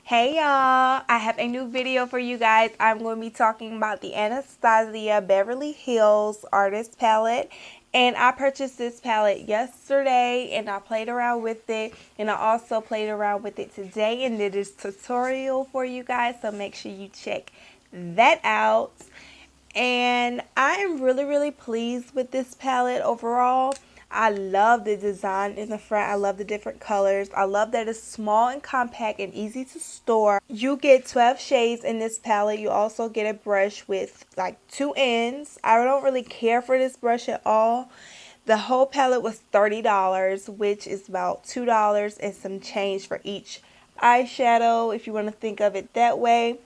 Hey y'all, I have a new video for you guys. I'm going to be talking about the Anastasia Beverly Hills Artist Palette. And I purchased this palette yesterday and I played around with it. And I also played around with it today and did this tutorial for you guys. So make sure you check that out. And I am really pleased with this palette overall. I love the design in the front. I love the different colors. I love that it's small and compact and easy to store. You get 12 shades in this palette. You also get a brush with like 2 ends. I don't really care for this brush at all. The whole palette was $30, which is about $2 and some change for each eyeshadow, if you want to think of it that way.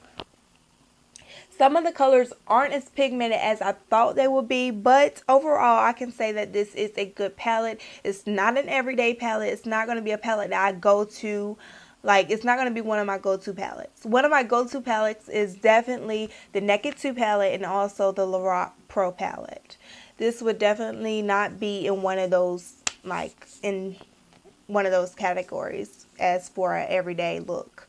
Some of the colors aren't as pigmented as I thought they would be, but overall I can say that this is a good palette. It's not an everyday palette. It's not going to be a palette that I go to. Like, it's not going to be one of my go-to palettes. One of my go-to palettes is definitely the Naked 2 palette and also the Lorac Pro palette. This would definitely not be in one of those, like, in one of those categories as for an everyday look.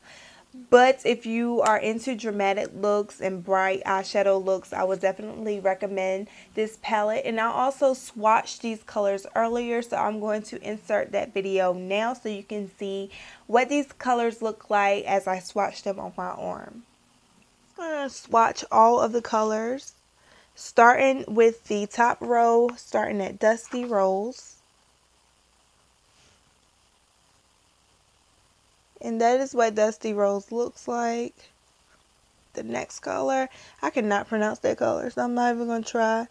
But if you are into dramatic looks and bright eyeshadow looks, I would definitely recommend this palette. And I also swatched these colors earlier, so I'm going to insert that video now so you can see what these colors look like as I swatch them on my arm. I'm going to swatch all of the colors, starting with the top row, starting at Dusty Rose. And that is what Dusty Rose looks like. The next color, I cannot pronounce that color, so I'm not even going to try.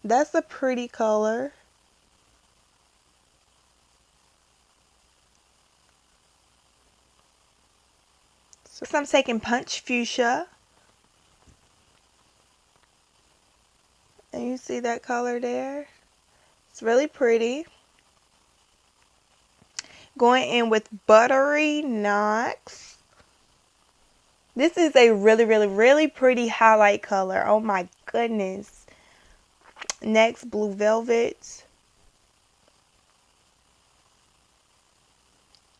That's a pretty color. So I'm taking Punch Fuchsia. And you see that color there? It's really pretty. Going in with Buttery Knox. This is a really pretty highlight color. Oh my goodness. Next, Blue Velvet.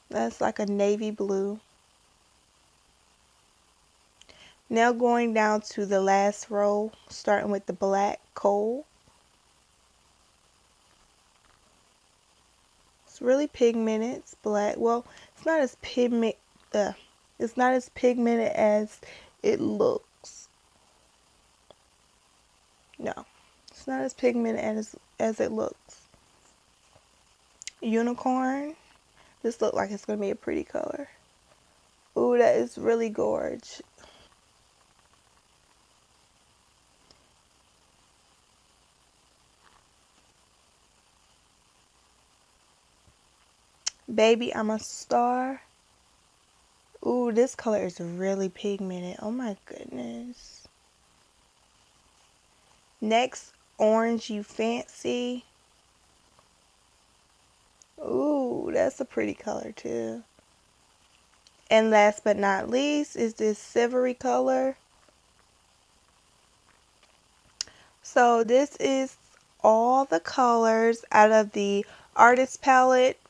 That's like a navy blue. Now going down to the last row, starting with the Black Coal. It's really pigmented. It's black. Well, it's not as it's not as pigmented as it looks. No, it's not as pigmented as it looks. Unicorn. This looks like it's gonna be a pretty color. Ooh, that is really gorgeous. Baby, I'm a Star. Ooh, this color is really pigmented. Oh my goodness. Next, Orange You Fancy. Ooh, that's a pretty color too. And last but not least is this silvery color. So this is all the colors out of the Artist Palette.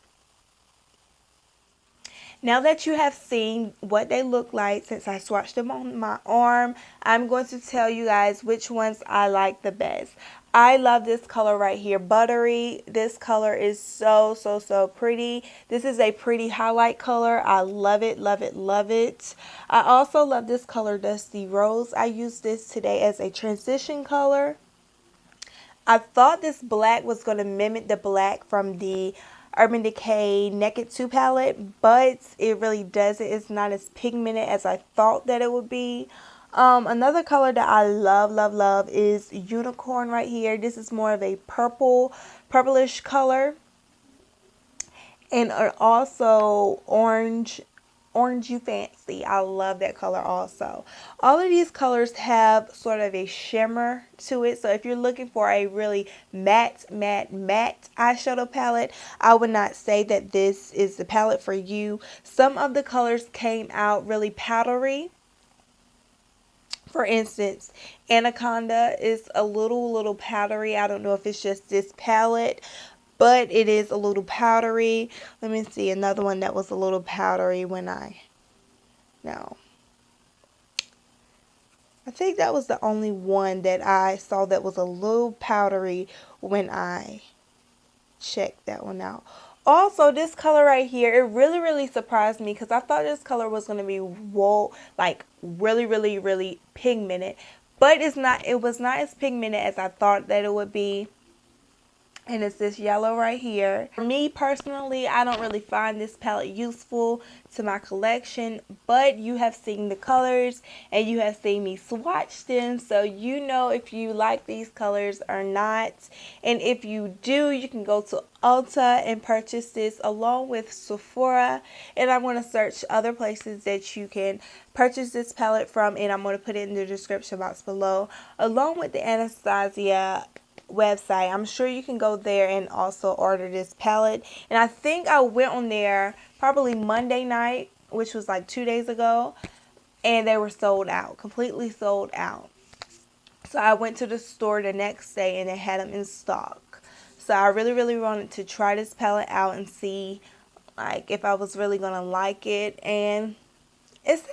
Now that you have seen what they look like since I swatched them on my arm, I'm going to tell you guys which ones I like the best. I love this color right here, Buttery. This color is so pretty. This is a pretty highlight color. I love it. I also love this color, Dusty Rose. I used this today as a transition color. I thought this black was going to mimic the black from the Urban Decay Naked 2 palette, but it really doesn't. It's not as pigmented as I thought that it would be. Another color that I love is Unicorn right here. This is more of a purplish color. And also Orange You Fancy. I love that color also. All of these colors have sort of a shimmer to it. So if you're looking for a really matte eyeshadow palette, I would not say that this is the palette for you. Some of the colors came out really powdery. For instance, Anaconda is a little powdery. I don't know if it's just this palette, but it is a little powdery. Let me see another one that was a little powdery when I No. I think that was the only one that I saw that was a little powdery when I checked that one out. Also, this color right here, it really surprised me because I thought this color was going to be like really pigmented. But it's not. It was not as pigmented as I thought that it would be. And it's this yellow right here. For me personally, I don't really find this palette useful to my collection, but you have seen the colors and you have seen me swatch them, so you know if you like these colors or not. And if you do, you can go to Ulta and purchase this along with Sephora, and I'm going to search other places that you can purchase this palette from, and I'm going to put it in the description box below along with the Anastasia website. I'm sure you can go there and also order this palette. And I think I went on there probably Monday night, which was like 2 days ago, and they were sold out, completely sold out. So I went to the store the next day and they had them in stock. So I really wanted to try this palette out and see like if I was really gonna like it. And it's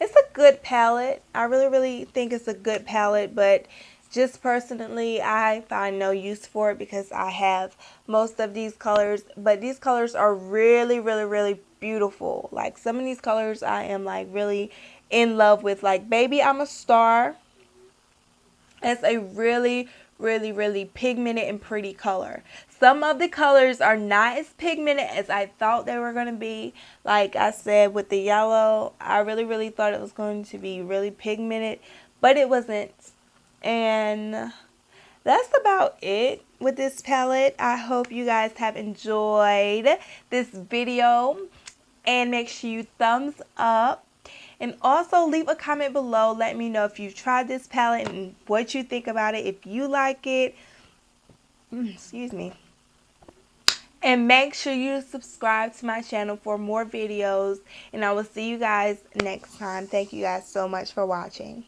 a good palette. I really think it's a good palette, but just personally, I find no use for it because I have most of these colors. But these colors are really beautiful. Like some of these colors I am like really in love with. Like Baby I'm a Star. It's a really pigmented and pretty color. Some of the colors are not as pigmented as I thought they were going to be. Like I said with the yellow, I really thought it was going to be really pigmented, but it wasn't. And that's about it with this palette. I hope you guys have enjoyed this video, and make sure you thumbs up, and also leave a comment below. Let me know if you've tried this palette and what you think about it, if you like it. Excuse me. And make sure you subscribe to my channel for more videos, and I will see you guys next time. Thank you guys so much for watching.